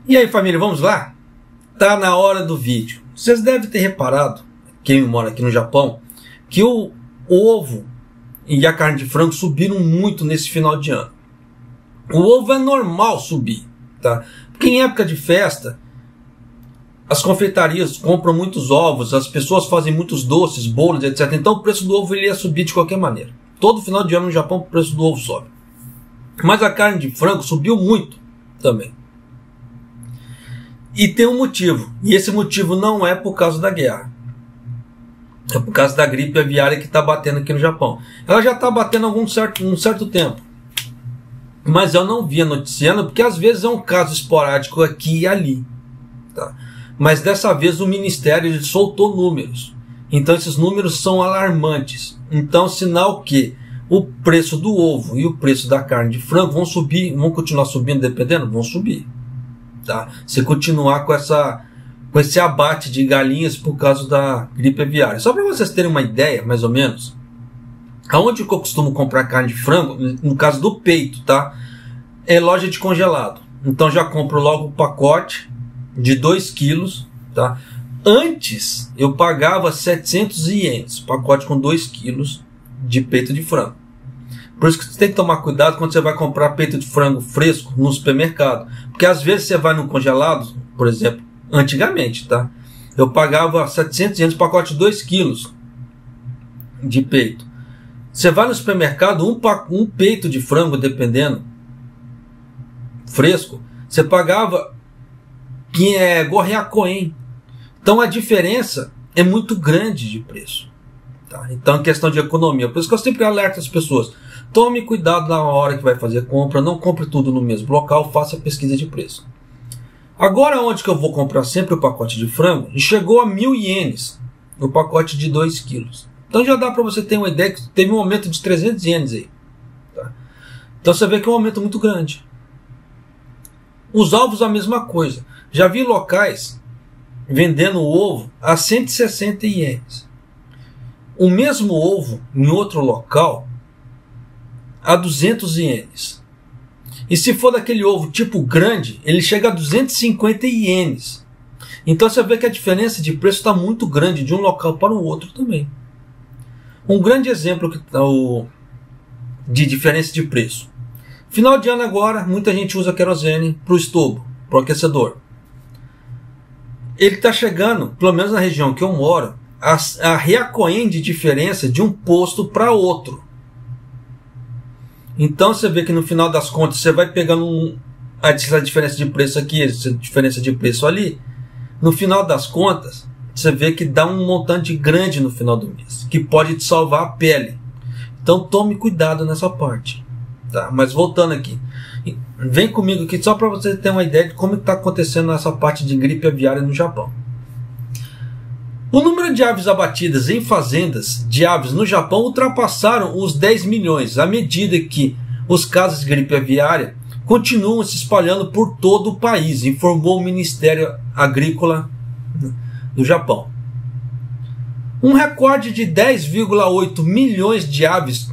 E aí, família, vamos lá? Tá na hora do vídeo. Vocês devem ter reparado, quem mora aqui no Japão, que o ovo e a carne de frango subiram muito nesse final de ano. O ovo é normal subir, tá? Porque em época de festa, as confeitarias compram muitos ovos, as pessoas fazem muitos doces, bolos, etc. Então o preço do ovo ele ia subir de qualquer maneira. Todo final de ano no Japão o preço do ovo sobe. Mas a carne de frango subiu muito também. E tem um motivo. E esse motivo não é por causa da guerra. É por causa da gripe aviária que está batendo aqui no Japão. Ela já está batendo há um certo tempo. Mas eu não via noticiando, porque às vezes é um caso esporádico aqui e ali. Tá? Mas dessa vez o Ministério soltou números. Então esses números são alarmantes. Então sinal que o preço do ovo e o preço da carne de frango vão subir, vão continuar subindo dependendo? Vão subir. Tá? Se continuar com esse abate de galinhas por causa da gripe aviária. Só para vocês terem uma ideia, mais ou menos, aonde que eu costumo comprar carne de frango, no caso do peito, tá? É loja de congelado. Então já compro logo o pacote de 2 quilos, tá? Antes eu pagava 700 ienes, pacote com 2 quilos de peito de frango. Por isso que você tem que tomar cuidado quando você vai comprar peito de frango fresco no supermercado. Porque às vezes você vai no congelado, por exemplo, antigamente, tá? Eu pagava 700 ienes, pacote de 2 quilos de peito. Você vai no supermercado, um peito de frango, dependendo, fresco, você pagava gorreacoen. Então a diferença é muito grande de preço. Tá? Então é questão de economia. Por isso que eu sempre alerto as pessoas. Tome cuidado na hora que vai fazer compra. Não compre tudo no mesmo local. Faça a pesquisa de preço. Agora onde que eu vou comprar sempre o pacote de frango? Chegou a 1.000 ienes o pacote de 2 quilos. Então já dá para você ter uma ideia que teve um aumento de 300 ienes aí. Tá? Então você vê que é um aumento muito grande. Os ovos a mesma coisa. Já vi locais vendendo o ovo a 160 ienes. O mesmo ovo em outro local a 200 ienes. E se for daquele ovo tipo grande, ele chega a 250 ienes. Então você vê que a diferença de preço está muito grande de um local para o outro também. Um grande exemplo de diferença de preço. Final de ano agora, muita gente usa querosene para o estobo, para o aquecedor. Ele está chegando, pelo menos na região que eu moro, a reacoen de diferença de um posto para outro. Então você vê que no final das contas você vai pegando essa diferença de preço aqui, essa diferença de preço ali. No final das contas, você vê que dá um montante grande no final do mês, que pode te salvar a pele. Então tome cuidado nessa parte. Tá? Mas voltando aqui, vem comigo aqui só para você ter uma ideia de como está acontecendo essa parte de gripe aviária no Japão. O número de aves abatidas em fazendas de aves no Japão ultrapassaram os 10 milhões, à medida que os casos de gripe aviária continuam se espalhando por todo o país, informou o Ministério Agrícola do Japão. Um recorde de 10,8 milhões de aves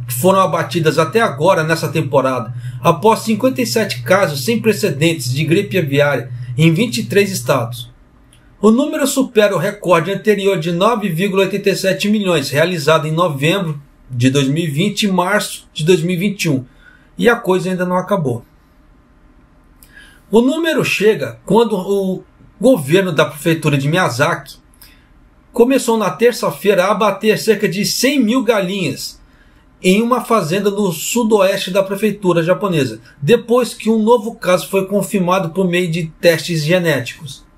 foram abatidas até agora nessa temporada, após 57 casos sem precedentes de gripe aviária em 23 estados. O número supera o recorde anterior de 9,87 milhões, realizado em novembro de 2020 e março de 2021. E a coisa ainda não acabou. O número chega quando o governo da prefeitura de Miyazaki começou na terça-feira a abater cerca de 100 mil galinhas em uma fazenda no sudoeste da prefeitura japonesa, depois que um novo caso foi confirmado por meio de testes genéticos.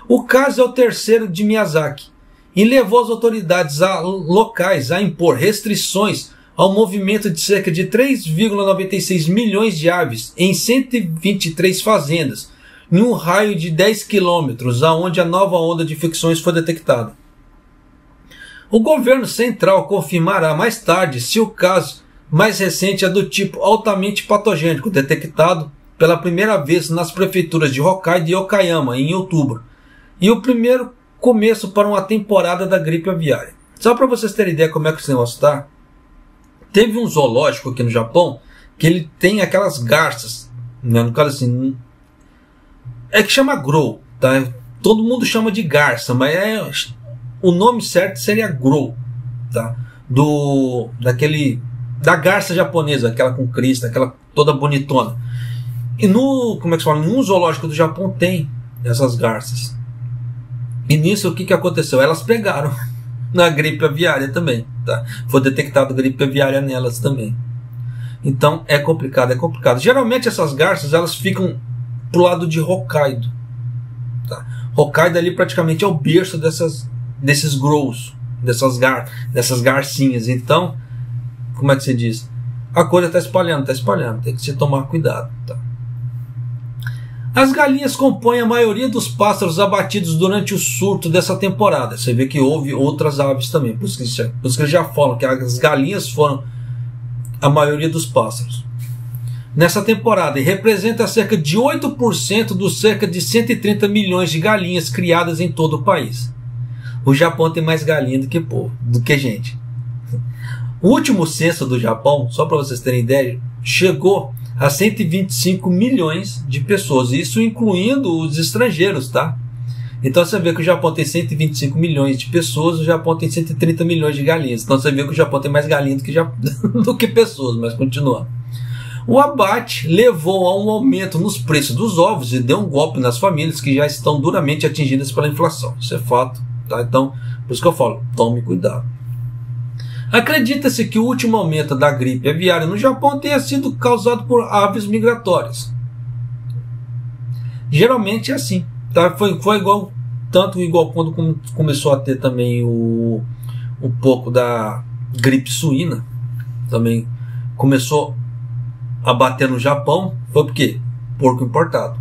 O caso é o terceiro de Miyazaki e levou as autoridades locais a impor restrições ao movimento de cerca de 3,96 milhões de aves em 123 fazendas, em um raio de 10 quilômetros, aonde a nova onda de infecções foi detectada. O governo central confirmará mais tarde se o caso mais recente é do tipo altamente patogênico, detectado pela primeira vez nas prefeituras de Hokkaido e Okayama em outubro, e o primeiro começo para uma temporada da gripe aviária. Só para vocês terem ideia como é que esse negócio está, teve um zoológico aqui no Japão que ele tem aquelas garças, né? No caso assim, É que chama grow, tá? Todo mundo chama de garça, mas o nome certo seria grow, tá? Da garça japonesa, aquela com crista, aquela toda bonitona. E como é que se fala? No zoológico do Japão tem essas garças. E nisso o que aconteceu? Elas pegaram na gripe aviária também, tá? Foi detectado gripe aviária nelas também. Então é complicado, é complicado. Geralmente essas garças elas ficam pro lado de Hokkaido, tá? Hokkaido ali praticamente é o berço desses grows, dessas garcinhas. Então, como é que se diz? A coisa está espalhando, tem que se tomar cuidado, tá? As galinhas compõem a maioria dos pássaros abatidos durante o surto dessa temporada. Você vê que houve outras aves também, por isso que eles já falam que as galinhas foram a maioria dos pássaros nessa temporada, e representa cerca de 8% dos cerca de 130 milhões de galinhas criadas em todo o país. O Japão tem mais galinha do que gente. O último censo do Japão, só para vocês terem ideia, chegou a 125 milhões de pessoas, isso incluindo os estrangeiros, tá? Então você vê que o Japão tem 125 milhões de pessoas, o Japão tem 130 milhões de galinhas. Então você vê que o Japão tem mais galinhas do que pessoas, mas continua. O abate levou a um aumento nos preços dos ovos e deu um golpe nas famílias que já estão duramente atingidas pela inflação. Isso é fato, tá? Então, por isso que eu falo, tome cuidado. Acredita-se que o último aumento da gripe aviária no Japão tenha sido causado por aves migratórias. Geralmente é assim, tá? Foi igual quando começou a ter também um pouco da gripe suína, também começou a bater no Japão. Foi por quê? Porco importado.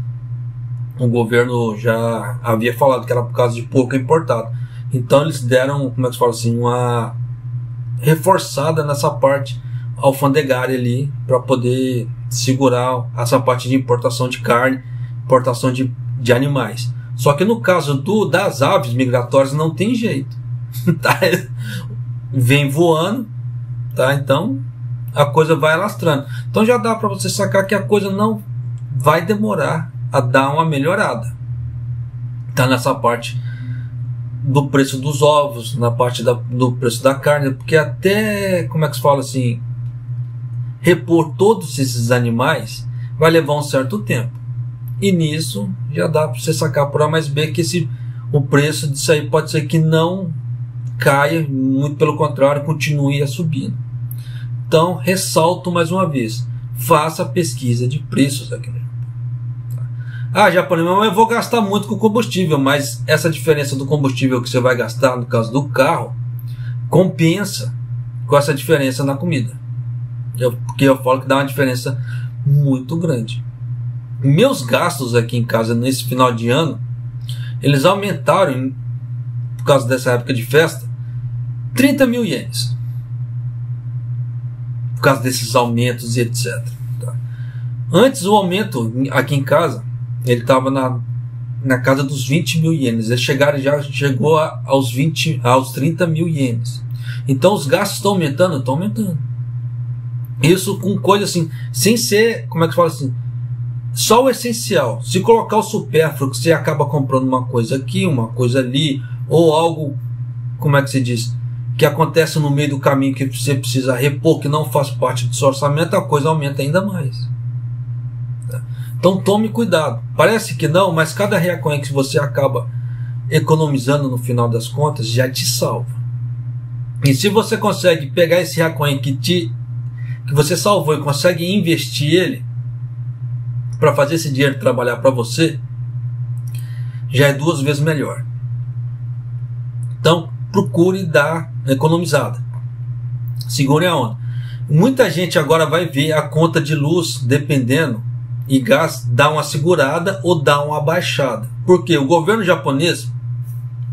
O governo já havia falado que era por causa de porco importado. Então eles deram, como é que se fala assim, uma reforçada nessa parte alfandegária ali, para poder segurar essa parte de importação de carne, importação de animais. Só que no caso das aves migratórias não tem jeito, tá? Vem voando, tá? Então a coisa vai alastrando. Então já dá para você sacar que a coisa não vai demorar a dar uma melhorada, tá? Nessa parte do preço dos ovos, na parte do preço da carne, porque até, como é que se fala assim, repor todos esses animais vai levar um certo tempo. E nisso já dá para você sacar por A mais B que o preço disso aí pode ser que não caia, muito pelo contrário, continue a subindo. Então, ressalto mais uma vez, faça pesquisa de preços aqui no Japão. Ah, japonês, mas eu vou gastar muito com combustível, mas essa diferença do combustível que você vai gastar no caso do carro compensa com essa diferença na comida. Porque eu falo que dá uma diferença muito grande. Meus gastos aqui em casa nesse final de ano, eles aumentaram, por causa dessa época de festa, 30 mil ienes. Por causa desses aumentos e etc. Tá? Antes o aumento aqui em casa, ele estava na casa dos 20 mil ienes. Eles chegou aos 30 mil ienes. Então os gastos estão aumentando? Estão aumentando. Isso com coisa assim, sem ser, como é que fala assim, só o essencial. Se colocar o supérfluo, que você acaba comprando uma coisa aqui, uma coisa ali, ou algo, como é que se diz, que acontece no meio do caminho que você precisa repor, que não faz parte do seu orçamento, a coisa aumenta ainda mais. Então tome cuidado. Parece que não, mas cada reacoin que você acaba economizando no final das contas já te salva. E se você consegue pegar esse reacoin que você salvou e consegue investir ele para fazer esse dinheiro trabalhar para você, já é 2 vezes melhor. Então procure dar economizada. Segure a onda. Muita gente agora vai ver a conta de luz, dependendo, e gás, dá uma segurada ou dá uma baixada. Porque o governo japonês,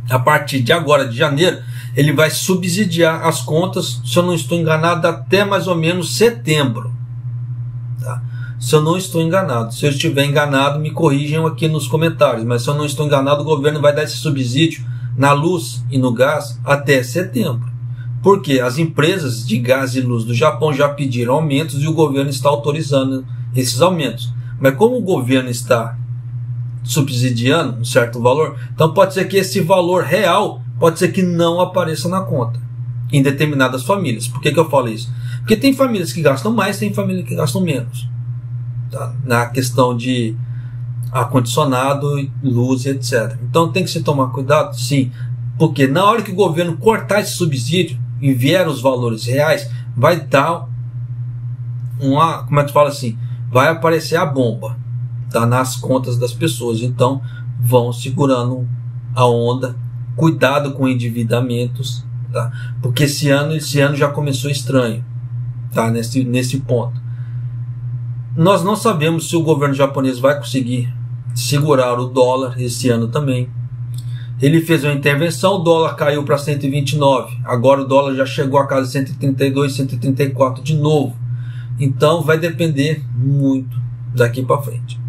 a partir de agora, de janeiro, ele vai subsidiar as contas, se eu não estou enganado, até mais ou menos setembro. Tá? Se eu não estou enganado. Se eu estiver enganado, me corrijam aqui nos comentários. Mas se eu não estou enganado, o governo vai dar esse subsídio na luz e no gás até setembro. Porque as empresas de gás e luz do Japão já pediram aumentos e o governo está autorizando esses aumentos. Mas como o governo está subsidiando um certo valor. Então pode ser que esse valor real pode ser que não apareça na conta em determinadas famílias. Por que eu falo isso? Porque tem famílias que gastam mais, tem famílias que gastam menos, tá? Na questão de ar-condicionado, luz, etc. Então tem que se tomar cuidado, sim, porque na hora que o governo cortar esse subsídio e vier os valores reais, vai dar uma, como é que fala assim, vai aparecer a bomba, tá, nas contas das pessoas. Então vão segurando a onda, cuidado com endividamentos, tá? Porque esse ano já começou estranho, tá? Nesse ponto nós não sabemos se o governo japonês vai conseguir segurar o dólar esse ano também. Ele fez uma intervenção, o dólar caiu para 129, agora o dólar já chegou a casa de 132, 134 de novo. Então vai depender muito daqui para frente.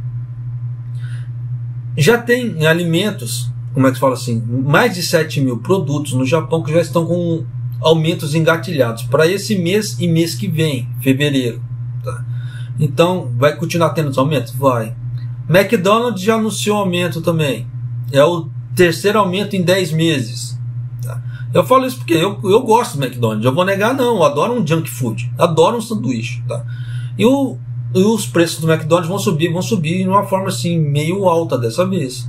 Já tem alimentos, como é que se fala assim, mais de 7 mil produtos no Japão que já estão com aumentos engatilhados para esse mês e mês que vem, fevereiro, tá? Então vai continuar tendo os aumentos? Vai. McDonald's já anunciou aumento também, é o terceiro aumento em 10 meses, tá? Eu falo isso porque eu gosto do McDonald's, eu vou negar não, eu adoro um junk food, adoro um sanduíche, tá? E os preços do McDonald's vão subir de uma forma assim meio alta dessa vez,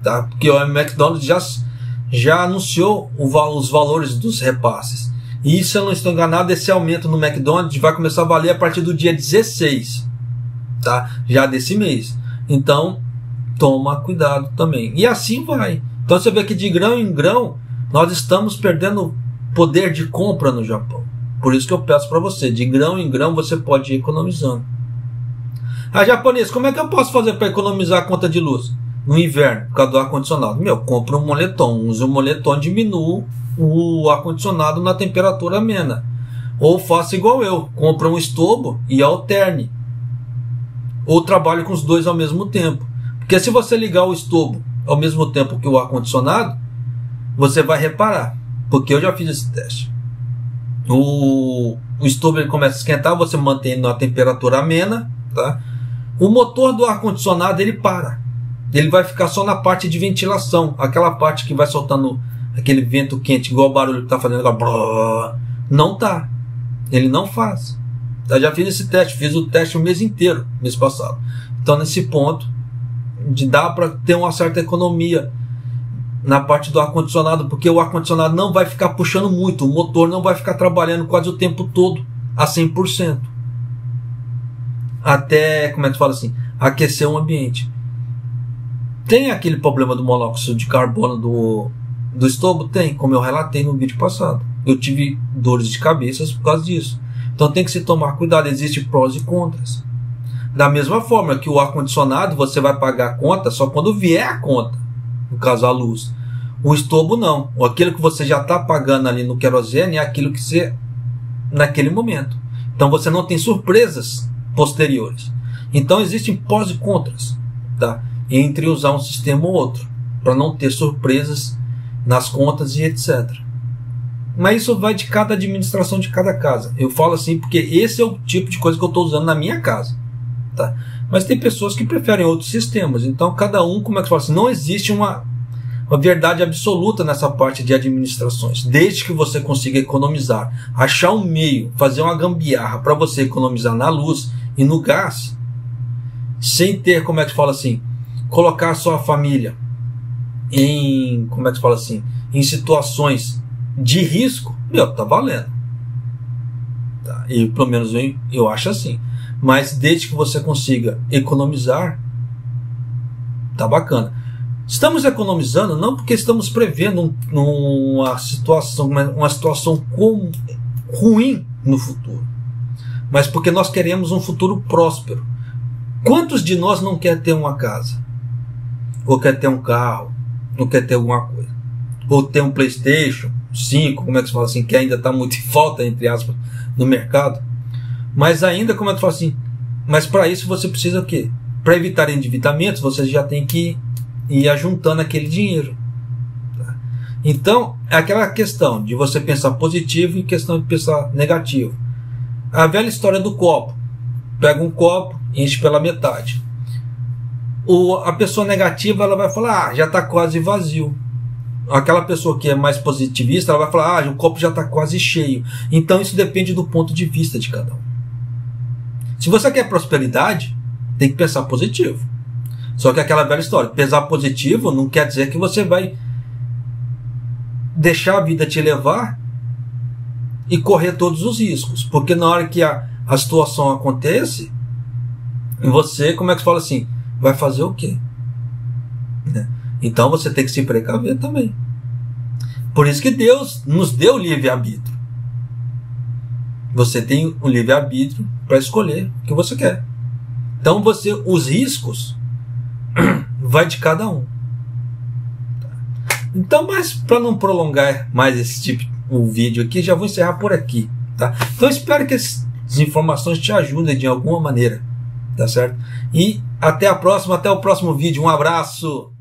tá? Porque o McDonald's já anunciou os valores dos repasses, e se eu não estou enganado, esse aumento no McDonald's vai começar a valer a partir do dia 16, tá? Já desse mês. Então toma cuidado também, e assim vai. Então você vê que de grão em grão nós estamos perdendo poder de compra no Japão. Por isso que eu peço para você, de grão em grão você pode ir economizando. Japonês, como é que eu posso fazer para economizar a conta de luz no inverno por causa do ar-condicionado? Compra um moletom, use um moletom, diminua o ar-condicionado na temperatura amena. Ou faça igual eu, compra um estobo e alterne, ou trabalhe com os dois ao mesmo tempo. Porque se você ligar o estobo ao mesmo tempo que o ar-condicionado, você vai reparar, porque eu já fiz esse teste. O estobo ele começa a esquentar, você mantém na temperatura amena, tá? O motor do ar-condicionado ele para, ele vai ficar só na parte de ventilação, aquela parte que vai soltando aquele vento quente, igual o barulho que está fazendo agora. Não tá, ele não faz. Eu já fiz esse teste, fiz o teste o mês inteiro, mês passado. Então nesse ponto dá para ter uma certa economia na parte do ar-condicionado, porque o ar-condicionado não vai ficar puxando muito, o motor não vai ficar trabalhando quase o tempo todo a 100%, até, como é que fala assim, aquecer o ambiente. Tem aquele problema do monóxido de carbono do estobo? Tem, como eu relatei no vídeo passado. Eu tive dores de cabeça por causa disso. Então tem que se tomar cuidado, existem prós e contras. Da mesma forma que o ar-condicionado você vai pagar a conta só quando vier a conta, no caso a luz. O estobo não, aquilo que você já está pagando ali no querosene é aquilo que você, naquele momento. Então você não tem surpresas posteriores. Então existem prós e contras, tá? Entre usar um sistema ou outro, para não ter surpresas nas contas e etc. Mas isso vai de cada administração de cada casa. Eu falo assim porque esse é o tipo de coisa que eu estou usando na minha casa, tá? Mas tem pessoas que preferem outros sistemas. Então cada um, como é que fala assim, não existe uma verdade absoluta nessa parte de administrações. Desde que você consiga economizar, achar um meio, fazer uma gambiarra para você economizar na luz e no gás, sem ter, como é que fala assim, colocar a sua família em, como é que fala assim, em situações de risco, tá valendo, tá? E pelo menos eu acho assim. Mas desde que você consiga economizar, tá bacana. Estamos economizando não porque estamos prevendo uma situação ruim no futuro, mas porque nós queremos um futuro próspero. Quantos de nós não quer ter uma casa? Ou quer ter um carro? Ou quer ter alguma coisa? Ou ter um PlayStation 5, como é que se fala assim, que ainda está muito em falta, entre aspas, no mercado. Mas ainda, como é que se fala assim, mas para isso você precisa o quê? Para evitar endividamentos, você já tem que ir ajuntando aquele dinheiro, tá? Então, é aquela questão de você pensar positivo e questão de pensar negativo. A velha história do copo. Pega um copo, enche pela metade. A pessoa negativa, ela vai falar, ah, já está quase vazio. Aquela pessoa que é mais positivista, ela vai falar, ah, o copo já está quase cheio. Então isso depende do ponto de vista de cada um. Se você quer prosperidade, tem que pensar positivo. Só que aquela velha história, pensar positivo não quer dizer que você vai deixar a vida te levar e correr todos os riscos. Porque na hora que a situação acontece, você, como é que se fala assim, vai fazer o quê? Né? Então você tem que se precaver também. Por isso que Deus nos deu livre-arbítrio. Você tem um livre-arbítrio para escolher o que você quer. Então os riscos vai de cada um. Então, mas para não prolongar mais esse tipo o vídeo aqui, já vou encerrar por aqui, tá? Então espero que essas informações te ajudem de alguma maneira, tá certo? E até a próxima, até o próximo vídeo. Um abraço.